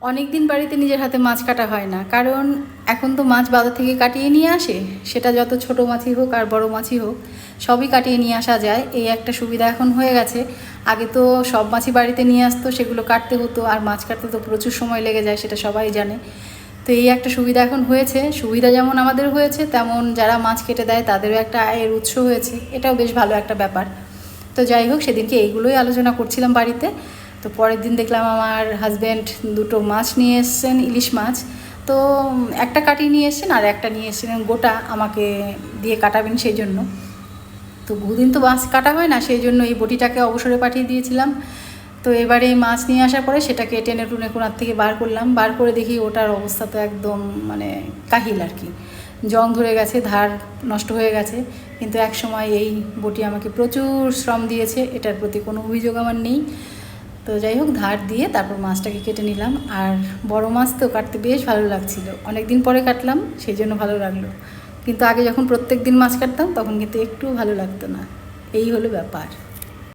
অনেক দিন বাড়িতে নিজের হাতে মাছ কাটা হয় না, কারণ এখন তো মাছ বাজার থেকে কাটিয়ে নিয়ে আসে। সেটা যত ছোট মাছই হোক আর বড় মাছই হোক, সবই কাটিয়ে নিয়ে আসা যায়। এই একটা সুবিধা এখন হয়ে গেছে। আগে তো সব মাছই বাড়িতে নিয়ে আসতো, সেগুলো কাটতে হতো, আর মাছ কাটতে তো প্রচুর সময় লেগে যায়, সেটা সবাই জানে। তো এই একটা সুবিধা এখন হয়েছে। সুবিধা যেমন আমাদের হয়েছে, তেমন যারা মাছ কেটে দেয় তাদেরও একটা আয়ের উৎস হয়েছে। এটাও বেশ ভালো একটা ব্যাপার। তো যাই হোক, সেদিনকে এইগুলোই আলোচনা করছিলাম বাড়িতে। তো পরের দিন দেখলাম আমার হাজব্যান্ড দুটো মাছ নিয়ে এসছেন, ইলিশ মাছ। তো একটা কাটিয়ে নিয়ে এসছেন আর একটা নিয়ে এসেছিলেন গোটা, আমাকে দিয়ে কাটাবেন সেই জন্য। তো বহুদিন তো মাছ কাটা হয় না, সেই জন্য এই বটিটাকে অবসরে পাঠিয়ে দিয়েছিলাম। তো এবারে এই মাছ নিয়ে আসার পরে সেটাকে টেনে টুনে কোনার থেকে বার করলাম। বার করে দেখি ওটার অবস্থা তো একদম মানে কাহিল আর কি। জং ধরে গেছে, ধার নষ্ট হয়ে গেছে। কিন্তু এক সময় এই বটি আমাকে প্রচুর শ্রম দিয়েছে, এটার প্রতি কোনো অভিযোগ আমার নেই। তো যাই হোক, ধার দিয়ে তারপর মাছটাকে কেটে নিলাম। আর বড় মাছ তো কাটতে বেশ ভালো লাগছিল, অনেক দিন পরে কাটলাম, সেই জন্য ভালো লাগলো। কিন্তু আগে যখন প্রত্যেক দিন মাছ কাটতাম তখন কিন্তু একটুও ভালো লাগতো না। এই হলো ব্যাপার।